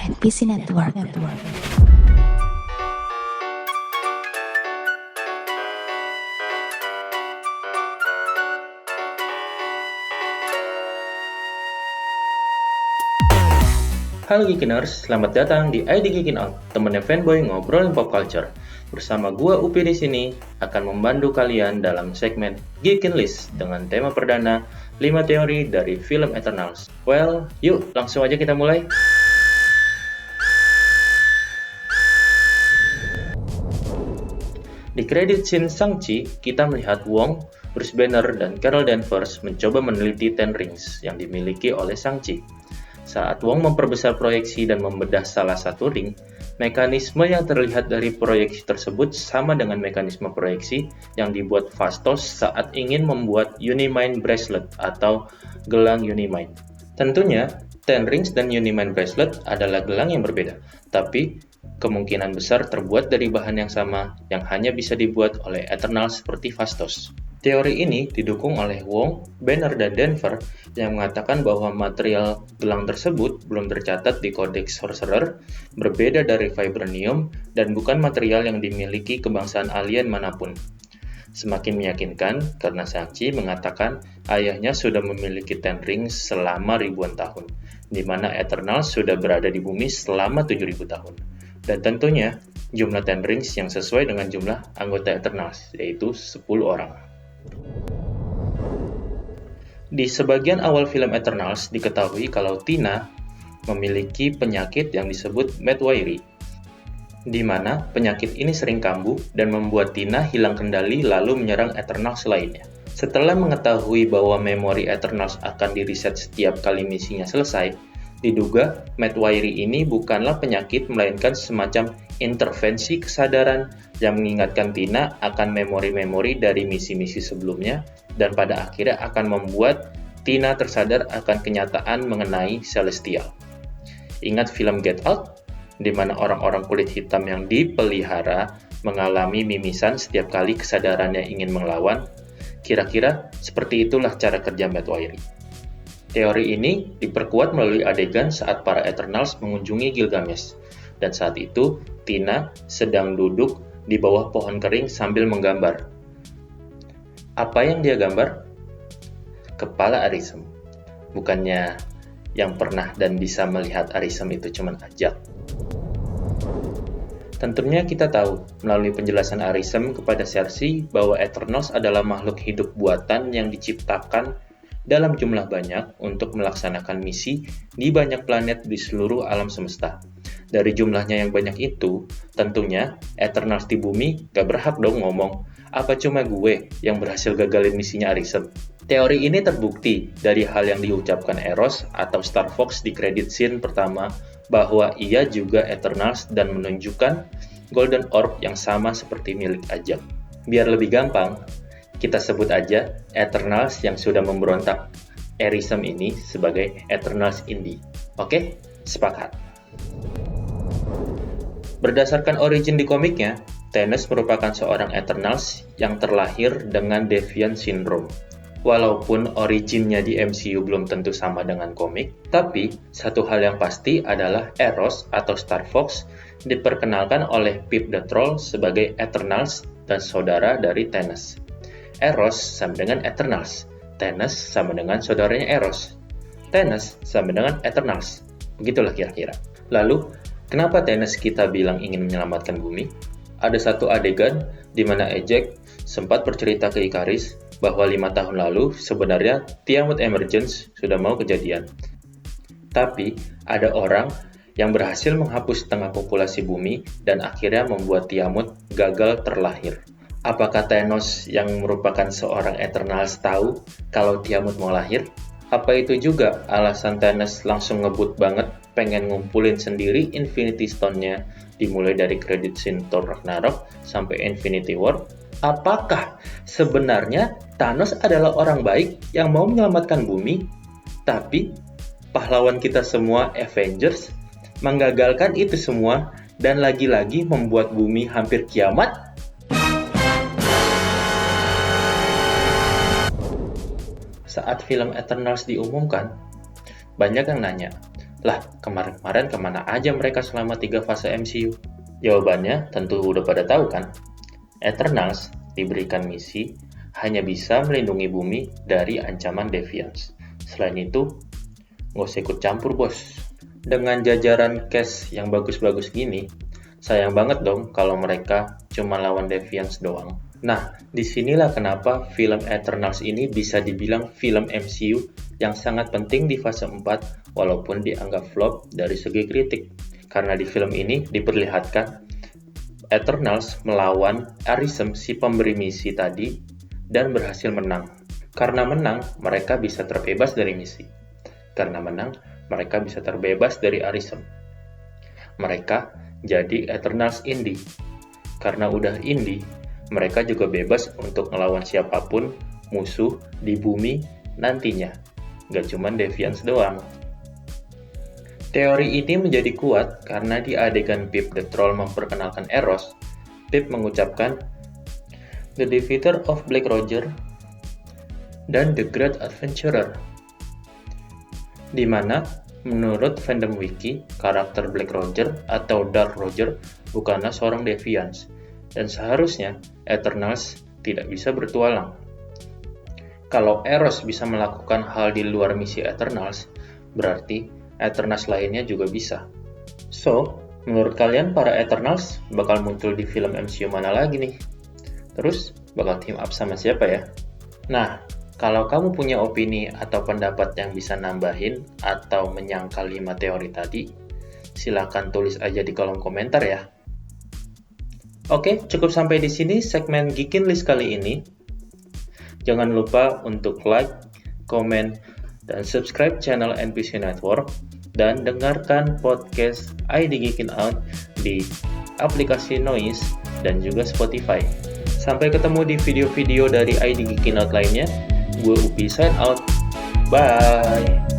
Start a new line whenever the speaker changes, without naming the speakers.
NPC Network.
Halo Geekiners, selamat datang di ID Geekin Out, temennya fanboy ngobrolin pop culture. Bersama gua Upi di sini akan membantu kalian dalam segmen Geekin List dengan tema perdana 5 teori dari film Eternals. Well, yuk langsung aja kita mulai. Di kredit scene Shang-Chi, kita melihat Wong, Bruce Banner, dan Carol Danvers mencoba meneliti Ten Rings yang dimiliki oleh Shang-Chi. Saat Wong memperbesar proyeksi dan membedah salah satu ring, mekanisme yang terlihat dari proyeksi tersebut sama dengan mekanisme proyeksi yang dibuat Phastos saat ingin membuat Unimind Bracelet atau gelang Unimind. Tentunya, Ten Rings dan Unimind Bracelet adalah gelang yang berbeda, tapi kemungkinan besar terbuat dari bahan yang sama yang hanya bisa dibuat oleh Eternals seperti Phastos. Teori ini didukung oleh Wong, Banner, dan Denver yang mengatakan bahwa material gelang tersebut belum tercatat di Codex Sorcerer, berbeda dari Vibranium, dan bukan material yang dimiliki kebangsaan alien manapun. Semakin meyakinkan karena Shang-Chi mengatakan ayahnya sudah memiliki Ten Rings selama ribuan tahun, di mana Eternals sudah berada di bumi selama 7.000 tahun. Dan tentunya jumlah Ten Rings yang sesuai dengan jumlah anggota Eternals, yaitu 10 orang. Di sebagian awal film Eternals diketahui kalau Tina memiliki penyakit yang disebut Medwayri, di mana penyakit ini sering kambuh dan membuat Tina hilang kendali lalu menyerang Eternals lainnya. Setelah mengetahui bahwa memori Eternals akan di-reset setiap kali misinya selesai, diduga Medwayri ini bukanlah penyakit melainkan semacam intervensi kesadaran yang mengingatkan Tina akan memori-memori dari misi-misi sebelumnya dan pada akhirnya akan membuat Tina tersadar akan kenyataan mengenai Celestial. Ingat film Get Out, di mana orang-orang kulit hitam yang dipelihara mengalami mimisan setiap kali kesadarannya ingin melawan? Kira-kira seperti itulah cara kerja Medwayri. Teori ini diperkuat melalui adegan saat para Eternals mengunjungi Gilgamesh, dan saat itu Tina sedang duduk di bawah pohon kering sambil menggambar. Apa yang dia gambar? Kepala Arisem. Bukannya yang pernah dan bisa melihat Arisem itu cuma ajak. Tentunya kita tahu melalui penjelasan Arisem kepada Cersei bahwa Eternals adalah makhluk hidup buatan yang diciptakan dalam jumlah banyak untuk melaksanakan misi di banyak planet di seluruh alam semesta. Dari jumlahnya yang banyak itu, tentunya Eternals di bumi gak berhak dong ngomong, apa cuma gue yang berhasil gagalin misinya Arisem. Teori ini terbukti dari hal yang diucapkan Eros atau Star Fox di kredit scene pertama bahwa ia juga Eternals dan menunjukkan Golden Orb yang sama seperti milik Ajak. Biar lebih gampang, kita sebut aja Eternals yang sudah memberontak Arisem ini sebagai Eternals Indie. Oke? Sepakat. Berdasarkan origin di komiknya, Thanos merupakan seorang Eternals yang terlahir dengan Deviant Syndrome. Walaupun originnya di MCU belum tentu sama dengan komik, tapi satu hal yang pasti adalah Eros atau Star Fox diperkenalkan oleh Pip the Troll sebagai Eternals dan saudara dari Thanos. Eros sama dengan Eternals, Thanos sama dengan saudaranya Eros, Thanos sama dengan Eternals. Begitulah kira-kira. Lalu, kenapa Thanos kita bilang ingin menyelamatkan bumi? Ada satu adegan di mana Ejek sempat bercerita ke Ikaris bahwa 5 tahun lalu sebenarnya Tiamut Emergence sudah mau kejadian. Tapi ada orang yang berhasil menghapus setengah populasi bumi dan akhirnya membuat Tiamut gagal terlahir. Apakah Thanos yang merupakan seorang Eternals tahu kalau Tiamut mau lahir? Apa itu juga alasan Thanos langsung ngebut banget pengen ngumpulin sendiri Infinity Stone-nya dimulai dari credit scene Thor Ragnarok sampai Infinity War? Apakah sebenarnya Thanos adalah orang baik yang mau menyelamatkan bumi, tapi pahlawan kita semua Avengers menggagalkan itu semua dan lagi-lagi membuat bumi hampir kiamat? Saat film Eternals diumumkan, banyak yang nanya, Lah, kemarin-kemarin kemana aja mereka selama 3 fase MCU? Jawabannya tentu udah pada tahu kan? Eternals diberikan misi hanya bisa melindungi bumi dari ancaman Deviants. Selain itu, nggak usah ikut campur bos. Dengan jajaran cast yang bagus-bagus gini, sayang banget dong kalau mereka cuma lawan Deviants doang. Nah, disinilah kenapa film Eternals ini bisa dibilang film MCU yang sangat penting di fase 4 walaupun dianggap flop dari segi kritik. Karena di film ini diperlihatkan Eternals melawan Arisem si pemberi misi tadi dan berhasil menang. Karena menang, mereka bisa terbebas dari misi. Karena menang, mereka bisa terbebas dari Arisem. Mereka jadi Eternals indie. Karena udah indie, mereka juga bebas untuk melawan siapapun musuh di bumi nantinya. Gak cuman Deviants doang. Teori ini menjadi kuat karena di adegan Pip the Troll memperkenalkan Eros, Pip mengucapkan The Defeater of Black Roger dan The Great Adventurer, di mana menurut fandom wiki, karakter Black Roger atau Dark Roger bukanlah seorang Deviants, dan seharusnya Eternals tidak bisa bertualang. Kalau Eros bisa melakukan hal di luar misi Eternals, berarti Eternals lainnya juga bisa. So, menurut kalian para Eternals bakal muncul di film MCU mana lagi nih? Terus, bakal team up sama siapa ya? Nah, kalau kamu punya opini atau pendapat yang bisa nambahin atau menyangkal 5 teori tadi, silakan tulis aja di kolom komentar ya. Oke, cukup sampai di sini segmen Geekin List kali ini. Jangan lupa untuk like, komen, dan subscribe channel NPC Network, dan dengarkan podcast ID Geekin Out di aplikasi Noise dan juga Spotify. Sampai ketemu di video-video dari ID Geekin Out lainnya. Gue Upi sign out. Bye!